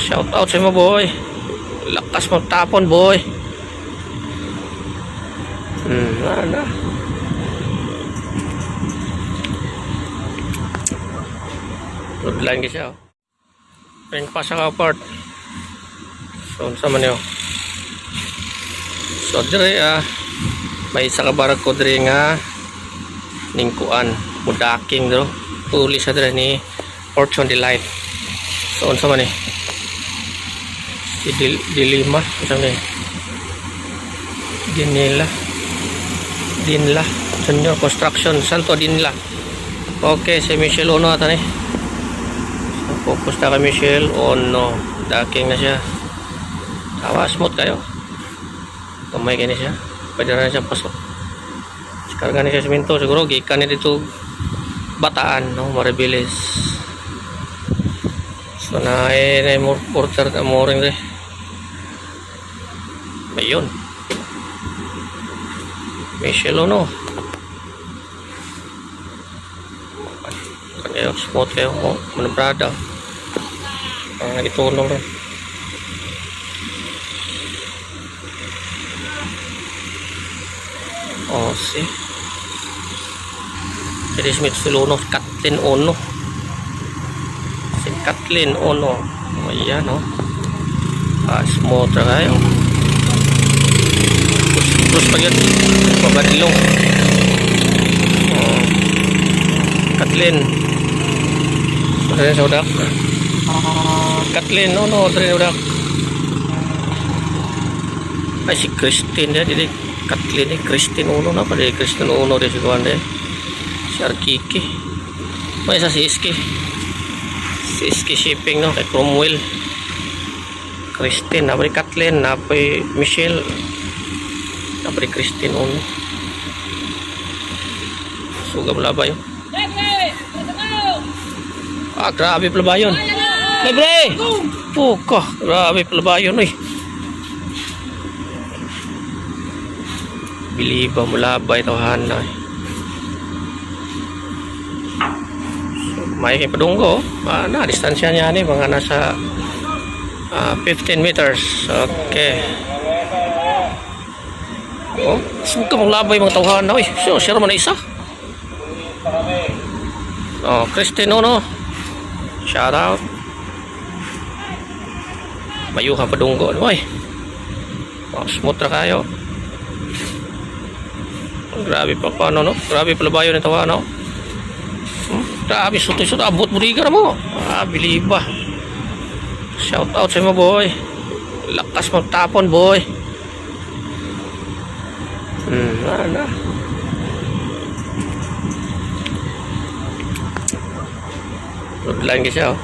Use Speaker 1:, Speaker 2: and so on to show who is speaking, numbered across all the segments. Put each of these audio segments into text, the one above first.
Speaker 1: Shout out sa mo boy. Lakas mo tapon boy. Ano? Roadline kasi oh. Ping pa sa kapart. So sa man yo. So dire may isa ka barag ko dire nga ningkuan mudaking do. Uli sa dire ni Fortune Delight. So unsa man ni? Si Dilima unsa man ni? Dinla Junior Construction Santo Dinla. Okay, si Michelle Ono ata ni. So, focus na kay Michelle Ono. Daking na siya. Tawa smooth kayo. Kamay kini siya. Pwede na siya pasok. Karga ni siya siminto siguro gikan ni dito Bataan no, Maribilis. So na porter ta mo ring re. Ayun. Michelle Ono. Kaya smooth kayo mo manabrada. Nagitulong rin. Oh, see. Jadi Smith Sulono, Kathleen Ono. Si Kathleen Ono. Oh, iya no. Smooth kayo. Terus pagyan pabadilong. Oh. Kathleen. Dari saudak. Kathleen Ono dari saudak. Ay si Christine dia jadi Kathleen ni Christine Ono na pada Christine Ono dia si kawan dia. Si Arkiki. May isa si Iski. Si Iski shipping no kay Cromwell. Christine, napay Kathleen, napay Michelle, napay Christine Ono. Sugam labay. Grabe palabayon. Libre! Puka, grabe palabayon oy. Biliba mo labay tawahan na. So, may padunggo. Na, distansya niya ni mga nasa 15 meters. Okay. Oh, suka mong labay mga tawahan na. So, share man na isa. Oh, Christine Ono. Shout out. Mayuhan padunggo. Oy. Oh, smooth na kayo. Grabe pa paano no? Grabe palabayo ng tawa no? Grabe suto-suto abot budiga na mo. Biliba. Shout out sa mo boy. Lakas mo tapon boy. Ano? Roadline kasi oh.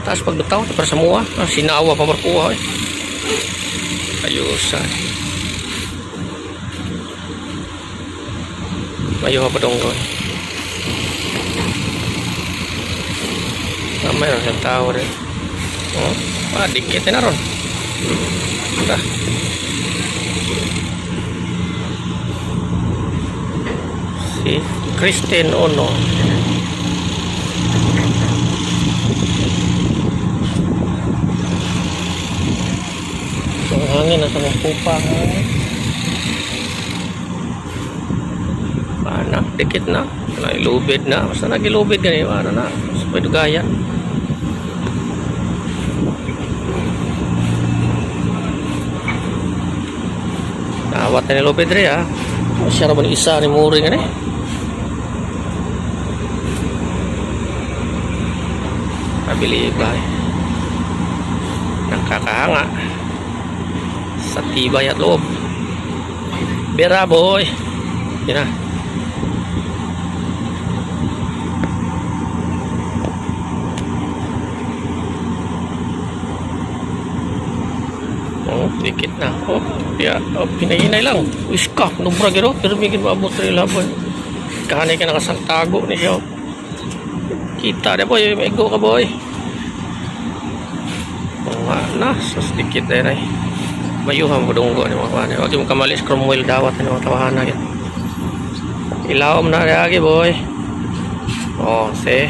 Speaker 1: Tapos pagbitaw para sa mua. Sinawa pa markuha eh. Ayusan. Mayo pa dong ko. Mayroon siyang tao rin. Oh, dikit na ron. Dah. Si Christine Ono. Ang hangin nasa mga pupa. Anak dikit na. Ilubid na. Basta nagilubid ganyan. Ano na. Sabay dugayan. Nawat na nilubid rin ha. Siya naman isa ni Muring ano eh. Pabili ba eh. Nakakahanga. Sa tibay at loob. Bera boy. Yan na. Dikit na. Oh, ya, pinahinay lang. Iska, nubra gero, pero bigyan maabot rin laban. Kahanay ka nakasangtago ni siya. Kita na boy, may go ka boy. Na, sus dikit na yun ay. Mayuhan mo dunggo ni mga kahanay. Huwag yung kamalis, Cromwell dawat na mga tawahan na yan. Ilawam na lagi boy. Oh, see.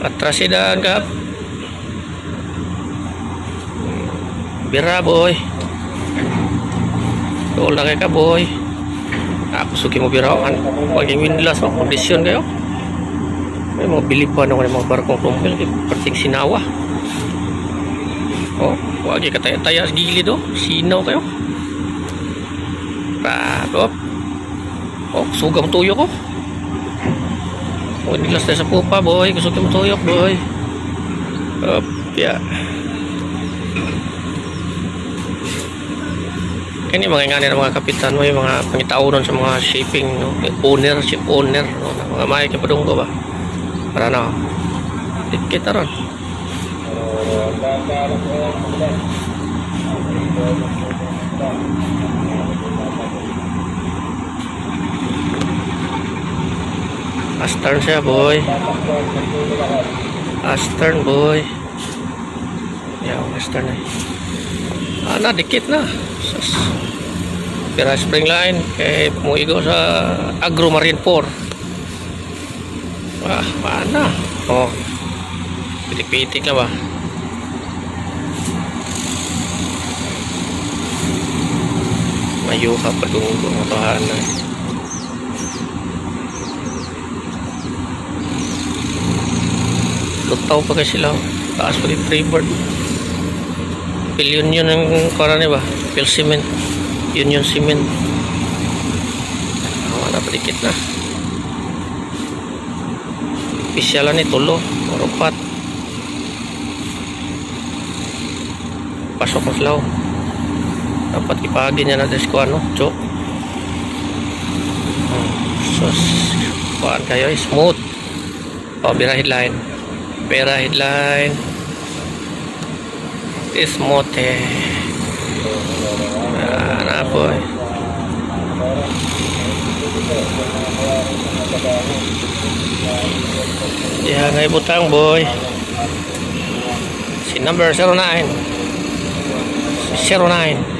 Speaker 1: Atrasidaan ka. Bira boy. Doon na kayo ka boy. Ako suki mo bira. Paging windlass o kondisyon kayo. May mga bilipan ako ng mga barkong kumpil. Parting sinawa. Oh, wag ka taya sa gilid oh. Sinaw kayo. Rapop. Oh, suga mo tuyo ko. Oh, windlass tayo sa pupa boy. Suga mo tuyok boy. Up, yeah. Kini mga ingani ng mga kapitan mo yung mga pangitauron sa mga shipping no? Owner, ship owner no? Mga may kapadunggo ba para na kita ron Astern siya boy, Astern boy, yeah, Astern eh. Na dikit na Pira spring line kay muigo sa Agro Marine 4. Mana oh pitik-pitik na ba mayuha pa dunggo ng tahanan. Lutaw pa kasi sila taas pa din freebird. Pilyon yun ang karane ba? Pil cement. Union cement. Wala pa dikit na. Pisyalan ni tulo. Marupat. Pasok mas law. Dapat ipahagi niya natin sa ano. Chok. Sus. Kuhaan kayo. Smooth. O, bira headline. Bira headline. Smooth eh. Na boy. Yan ay butang boy. Si number 09. 09.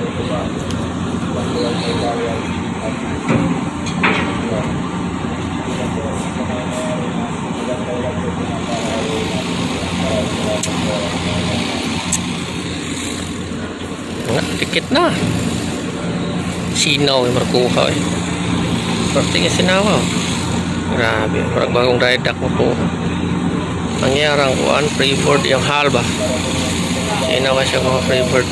Speaker 1: Dikit na. Sinaw yung markuha eh. Parting yung sinawa oh. Grabe. Parang bagong ride duck mo po. Nangyarang kuhan. Freeboard yung halba. Sinawa siya mga freeboard.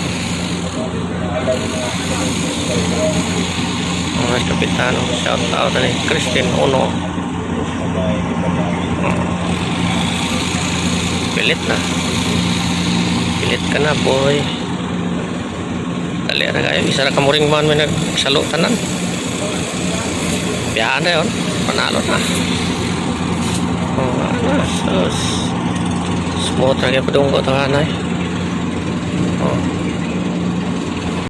Speaker 1: Mga kapitano. Shout out na ni Christine Uno. Pilit na. Pilit ka na boy. Dali na kayo. Isa na kamuring man may nagsalo tanan. Biyahan na yun. Panalo na. Sus. Smooth na kayo padunggo ito hanay. Oh.